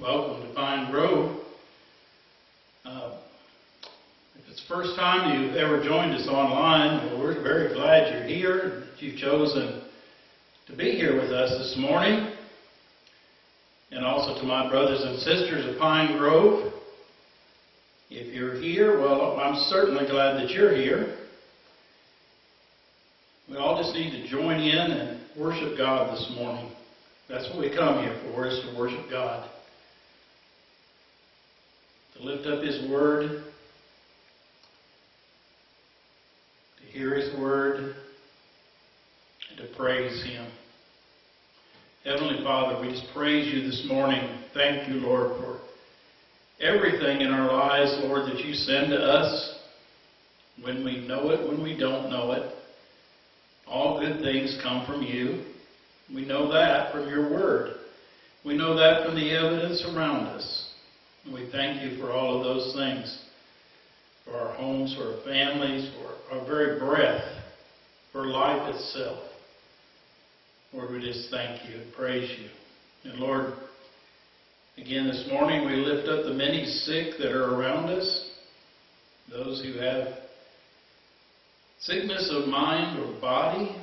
Welcome to Pine Grove. If it's the first time you've ever joined us online, well, we're very glad you're here, that you've chosen to be here with us this morning. And also to my brothers and sisters of Pine Grove. If you're here, well, I'm certainly glad that you're here. We all just need to join in and worship God this morning. That's what we come here for, is to worship God. To lift up His Word, to hear His Word, and to praise Him. Heavenly Father, we just praise You this morning. Thank You, Lord, for everything in our lives, Lord, that You send to us, when we know it, when we don't know it. All good things come from You. We know that from Your Word. We know that from the evidence around us. And we thank You for all of those things, for our homes, for our families, for our very breath, for life itself. Lord, we just thank You and praise You. And Lord, again this morning we lift up the many sick that are around us, those who have sickness of mind or body.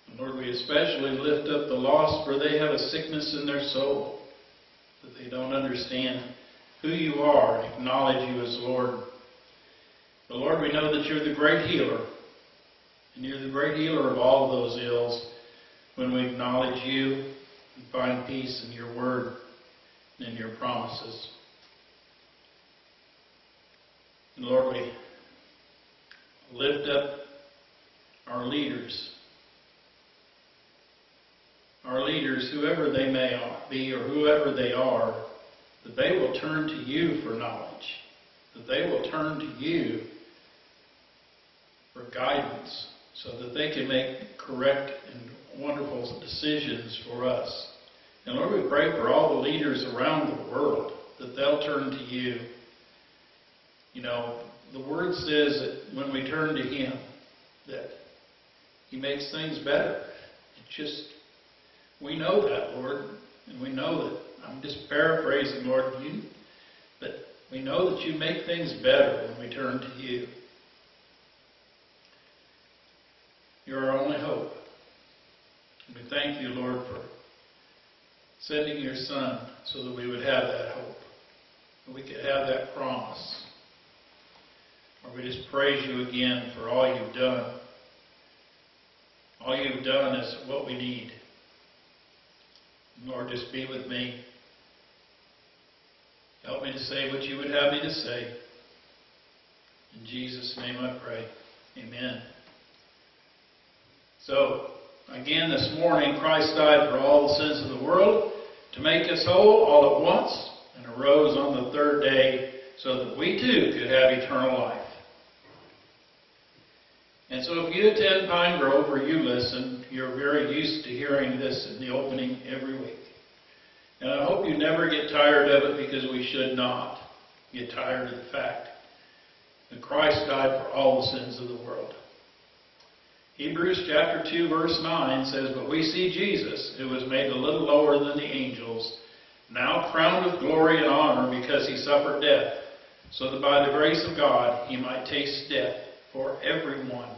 And Lord, we especially lift up the lost where they have a sickness in their soul, that they don't understand who You are and acknowledge You as Lord. But Lord, we know that You're the great healer, and You're the great healer of all of those ills when we acknowledge You and find peace in Your Word and in Your promises. And Lord, we lift up our leaders. Our leaders, whoever they may be or whoever they are, that they will turn to You for knowledge, that they will turn to You for guidance, so that they can make correct and wonderful decisions for us. And Lord, we pray for all the leaders around the world, that they'll turn to You. You know, the Word says that when we turn to Him, that He makes things better. It's just, we know that, Lord, and we know that, I'm just paraphrasing, Lord, but we know that You make things better when we turn to You. You're our only hope. And we thank You, Lord, for sending Your Son so that we would have that hope, that we could have that promise. Lord, we just praise You again for all You've done. All You've done is what we need. Lord, just be with me. Help me to say what You would have me to say. In Jesus' name I pray. Amen. So, again this morning, Christ died for all the sins of the world to make us whole all at once, and arose on the third day so that we too could have eternal life. And so if you attend Pine Grove or you listen, you're very used to hearing this in the opening every week. And I hope you never get tired of it, because we should not get tired of the fact that Christ died for all the sins of the world. Hebrews chapter 2 verse 9 says, "But we see Jesus, who was made a little lower than the angels, now crowned with glory and honor because He suffered death, so that by the grace of God He might taste death for everyone."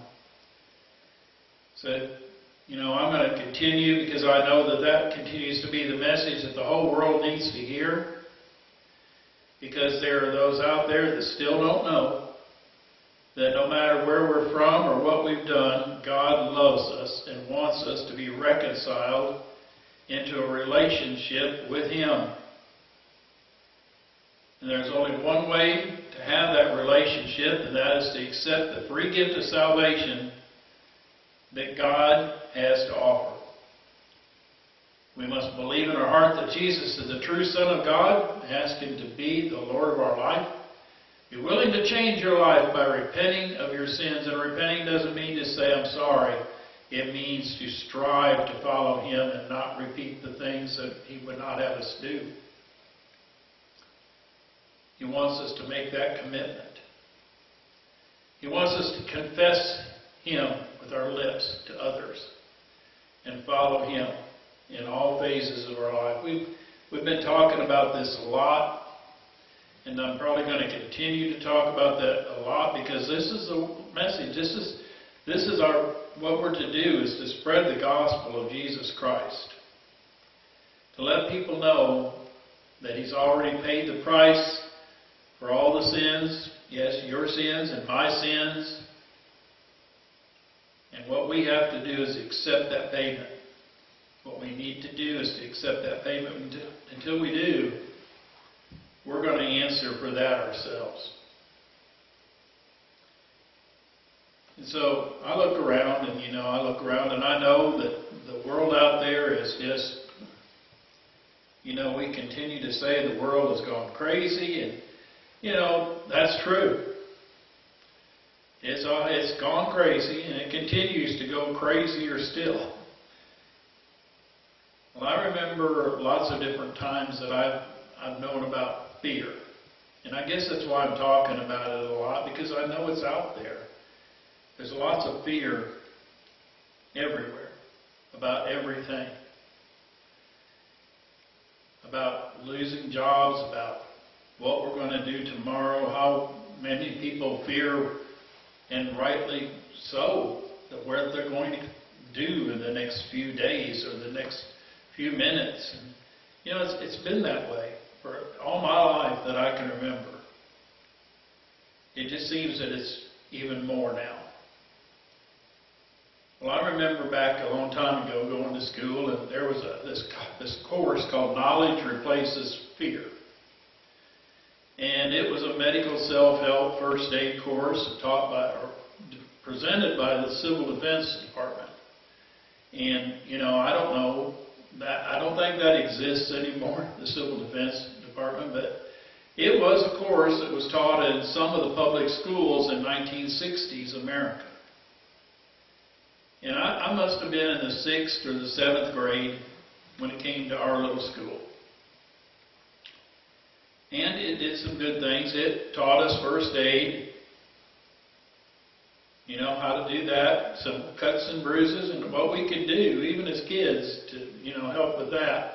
So, I'm going to continue, because I know that that continues to be the message that the whole world needs to hear. Because there are those out there that still don't know that no matter where we're from or what we've done, God loves us and wants us to be reconciled into a relationship with Him. And there's only one way to have that relationship, and that is to accept the free gift of salvation that God has to offer. We must believe in our heart that Jesus is the true Son of God, ask Him to be the Lord of our life. Be willing to change your life by repenting of your sins. And repenting doesn't mean to say, "I'm sorry." It means to strive to follow Him and not repeat the things that He would not have us do. He wants us to make that commitment. He wants us to confess Him with our lips to others and follow Him in all phases of our life. We've been talking about this a lot, and I'm probably going to continue to talk about that a lot because this is the message. This is what we're to do is to spread the gospel of Jesus Christ. To let people know that He's already paid the price for all the sins, yes, your sins and my sins. And what we have to do is accept that payment. What we need to do is to accept that payment. Until we do, we're going to answer for that ourselves. And so I look around and I know that the world out there is just, we continue to say the world has gone crazy, and, that's true. It's gone crazy, and it continues to go crazier still. Well, I remember lots of different times that I've known about fear. And I guess that's why I'm talking about it a lot, because I know it's out there. There's lots of fear everywhere, about everything. About losing jobs, about what we're going to do tomorrow, how many people fear, and rightly so, that what they're going to do in the next few days or the next few minutes. And, it's been that way for all my life that I can remember. It just seems that it's even more now. Well, I remember back a long time ago going to school, and there was this course called Knowledge Replaces Fear. And it was a medical self-help first aid course presented by the Civil Defense Department. And, I don't think that exists anymore, the Civil Defense Department, but it was a course that was taught in some of the public schools in 1960s America. And I must have been in the 6th or the 7th grade when it came to our little school. And it did some good things. It taught us first aid, how to do that, some cuts and bruises, and what we could do, even as kids, to, help with that.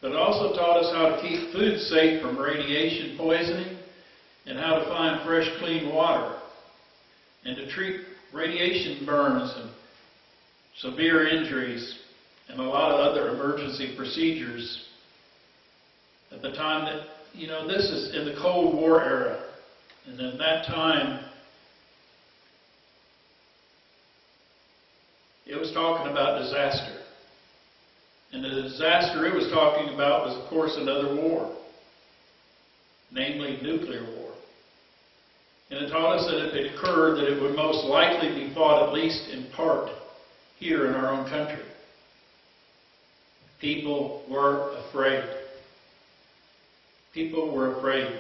But it also taught us how to keep food safe from radiation poisoning, and how to find fresh, clean water, and to treat radiation burns and severe injuries, and a lot of other emergency procedures at the time that, this is in the Cold War era. And in that time, it was talking about disaster. And the disaster it was talking about was, of course, another war, namely nuclear war. And it taught us that if it occurred, that it would most likely be fought, at least in part, here in our own country. People were afraid. People were afraid.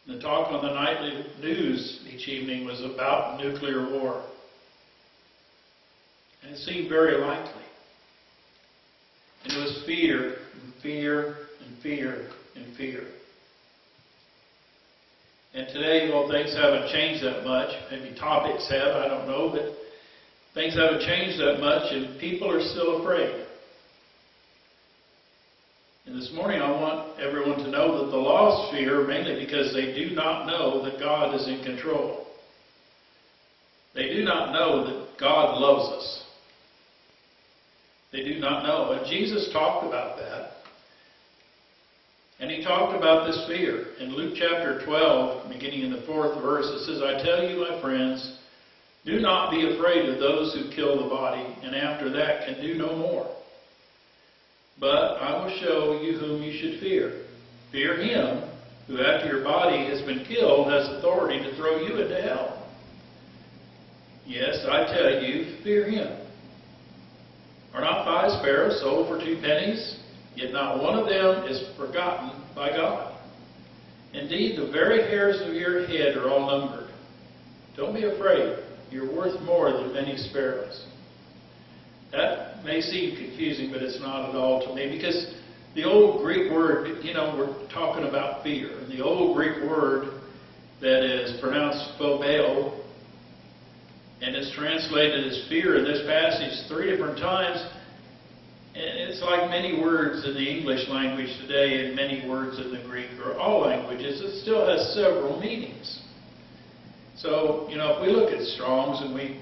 The talk on the nightly news each evening was about nuclear war. And it seemed very likely. And it was fear, and fear, and fear, and fear. And today, well, things haven't changed that much. Maybe topics have, I don't know, but things haven't changed that much, and people are still afraid. And this morning I want everyone to know that the lost fear mainly because they do not know that God is in control. They do not know that God loves us. They do not know. And Jesus talked about that. And He talked about this fear. In Luke chapter 12, beginning in the 4th verse, it says, I tell you, my friends, do not be afraid of those who kill the body, and after that can do no more. But I will show you whom you should fear. Fear Him who after your body has been killed has authority to throw you into hell. Yes, I tell you, fear Him. Are not 5 sparrows sold for 2 pennies? Yet not one of them is forgotten by God. Indeed, the very hairs of your head are all numbered. Don't be afraid. You're worth more than many sparrows. That may seem confusing, but it's not at all to me, because the old Greek word, we're talking about fear. And the old Greek word that is pronounced phobeo, and it's translated as fear in this passage 3 different times. And it's like many words in the English language today and many words in the Greek or all languages, it still has several meanings. So, if we look at Strong's, and we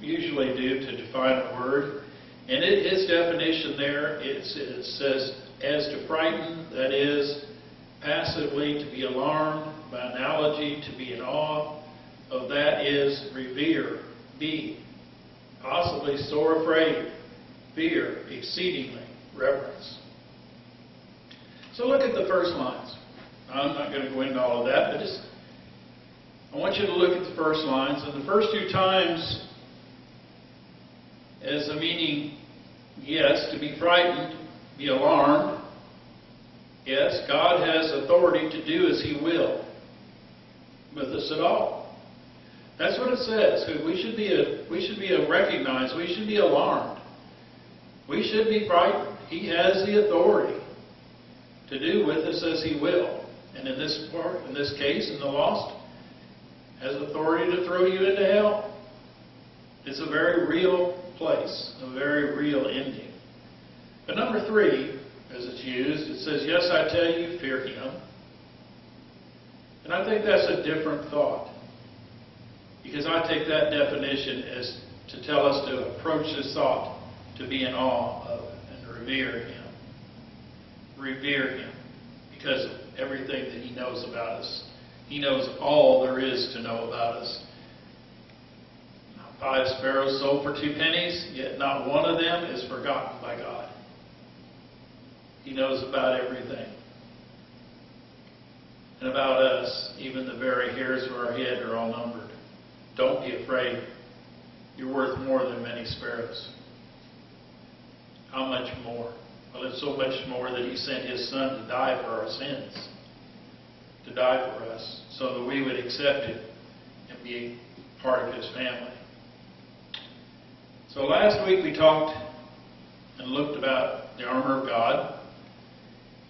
usually do to define a word, and his definition there, it says, as to frighten, that is, passively to be alarmed, by analogy to be in awe, of that is revere, be, possibly sore afraid, fear, exceedingly, reverence. So look at the first lines. I'm not going to go into all of that, but I want you to look at the first lines. And the first two times, as the meaning, yes, to be frightened, be alarmed. Yes, God has authority to do as He will with us at all. That's what it says. We should be recognized. We should be alarmed. We should be frightened. He has the authority to do with us as He will. And in this case, in the lost, has authority to throw you into hell. It's a very real place, a very real ending. But number 3, as it's used, it says, yes, I tell you, fear Him. And I think that's a different thought. Because I take that definition as to tell us to approach this thought to be in awe of and revere Him. Revere Him because of everything that He knows about us. He knows all there is to know about us. 5 sparrows sold for 2 pennies, yet not one of them is forgotten by God. He knows about everything. And about us, even the very hairs of our head are all numbered. Don't be afraid. You're worth more than many sparrows. How much more? Well, it's so much more that He sent His Son to die for our sins. To die for us, so that we would accept Him and be part of His family. So last week we talked and looked about the armor of God,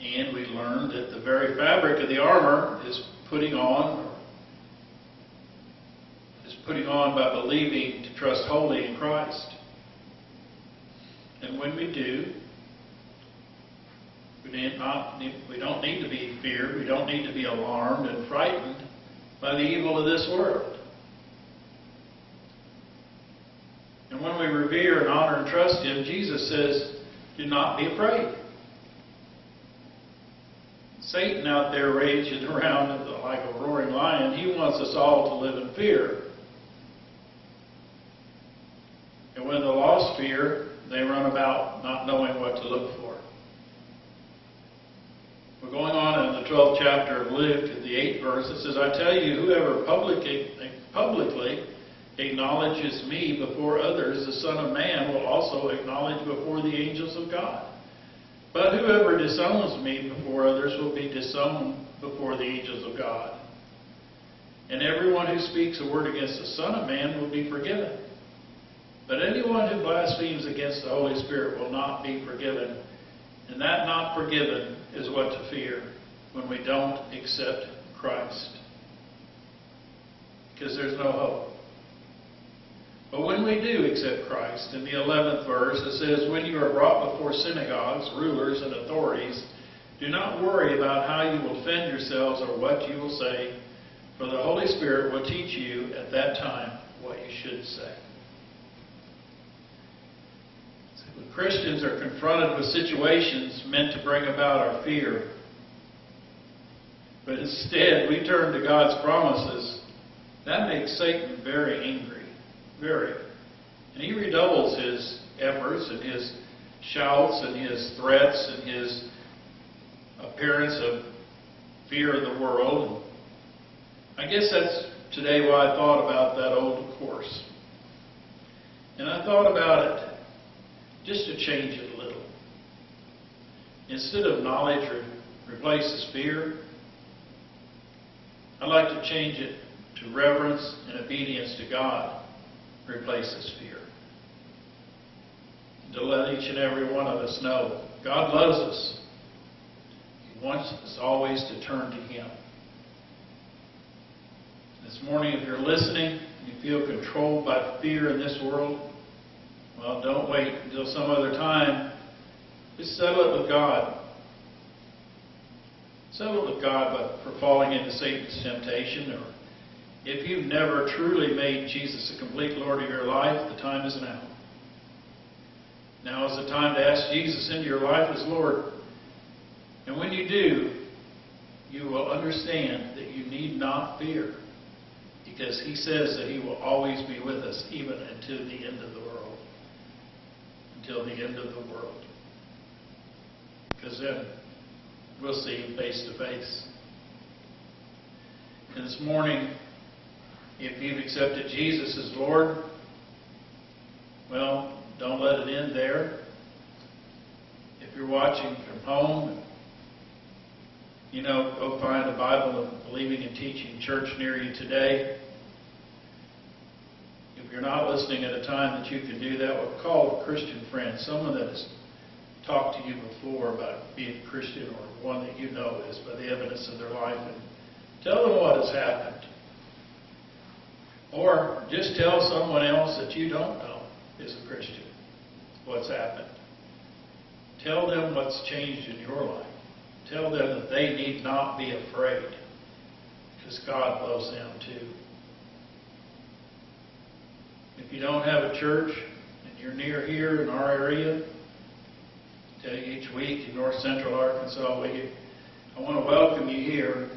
and we learned that the very fabric of the armor is putting on by believing to trust wholly in Christ. And when we do, we don't need to be feared. We don't need to be alarmed and frightened by the evil of this world. And when we revere and honor and trust Him, Jesus says, do not be afraid. Satan out there raging around like a roaring lion, he wants us all to live in fear. And when the lost fear, they run about not knowing what to look for. We're going on in the 12th chapter of Luke, at the 8th verse. It says, I tell you, whoever publicly acknowledges me before others, the Son of Man will also acknowledge before the angels of God. But whoever disowns me before others will be disowned before the angels of God. And everyone who speaks a word against the Son of Man will be forgiven. But anyone who blasphemes against the Holy Spirit will not be forgiven. And that not forgiven is what to fear when we don't accept Christ. Because there's no hope. But when we do accept Christ, in the 11th verse, it says, when you are brought before synagogues, rulers, and authorities, do not worry about how you will defend yourselves or what you will say, for the Holy Spirit will teach you at that time what you should say. When Christians are confronted with situations meant to bring about our fear, but instead we turn to God's promises, that makes Satan very angry. Very. And he redoubles his efforts and his shouts and his threats and his appearance of fear of the world. I guess that's today why I thought about that old course. And I thought about it just to change it a little. Instead of knowledge replaces fear, I'd like to change it to reverence and obedience to God replaces fear. To let each and every one of us know God loves us. He wants us always to turn to Him. This morning, if you're listening and you feel controlled by fear in this world, well, don't wait until some other time Just settle it with God. Settle it with God for falling into Satan's temptation. Or if you've never truly made Jesus the complete Lord of your life, the time is now. Now is the time to ask Jesus into your life as Lord. And when you do, you will understand that you need not fear, because He says that He will always be with us, even until the end of the world. Until the end of the world. Because then we'll see Him face to face. And this morning, if you've accepted Jesus as Lord, well, don't let it end there. If you're watching from home, go find a Bible and believing and teaching church near you today. If you're not listening at a time that you can do that, well, call a Christian friend, someone that has talked to you before about being a Christian, or one that you know is by the evidence of their life, and tell them what has happened. Or just tell someone else that you don't know is a Christian what's happened. Tell them what's changed in your life. Tell them that they need not be afraid, because God loves them too. If you don't have a church and you're near here in our area, I tell you each week in North Central Arkansas, I want to welcome you here.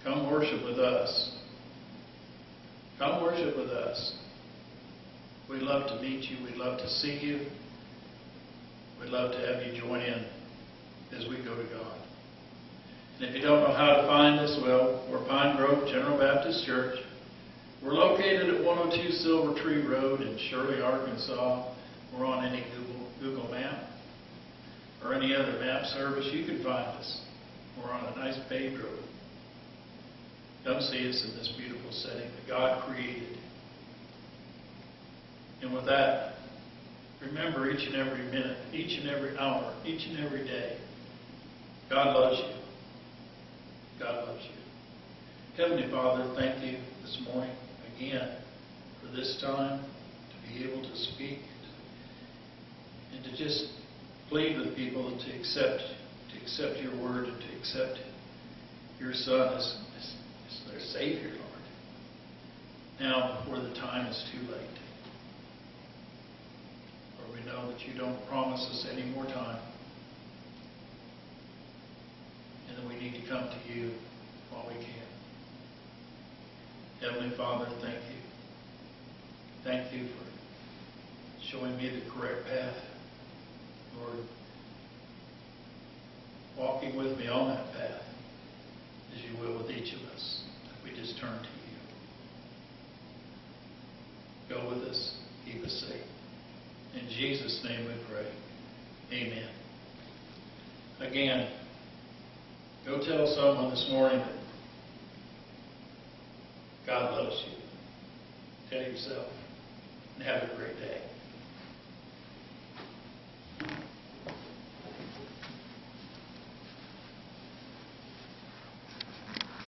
Come worship with us. Come worship with us. We'd love to meet you. We'd love to see you. We'd love to have you join in as we go to God. And if you don't know how to find us, well, we're Pine Grove General Baptist Church. We're located at 102 Silver Tree Road in Shirley, Arkansas. We're on any Google map or any other map service. You can find us. We're on a nice paved road. Come see us in this beautiful setting that God created. And with that, remember each and every minute, each and every hour, each and every day, God loves you. God loves you. Heavenly Father, thank you this morning again for this time to be able to speak and to just plead with people to accept your word and to accept your Son as their Savior, Lord. Now, before the time is too late. For we know that you don't promise us any more time. And that we need to come to you while we can. Heavenly Father, thank you. Thank you for showing me the correct path. Lord, walking with me on that path as you will with each of us. If we just turn to you. Go with us. Keep us safe. In Jesus' name we pray. Amen. Again, go tell someone this morning that God loves you. Tell yourself. And have a great day.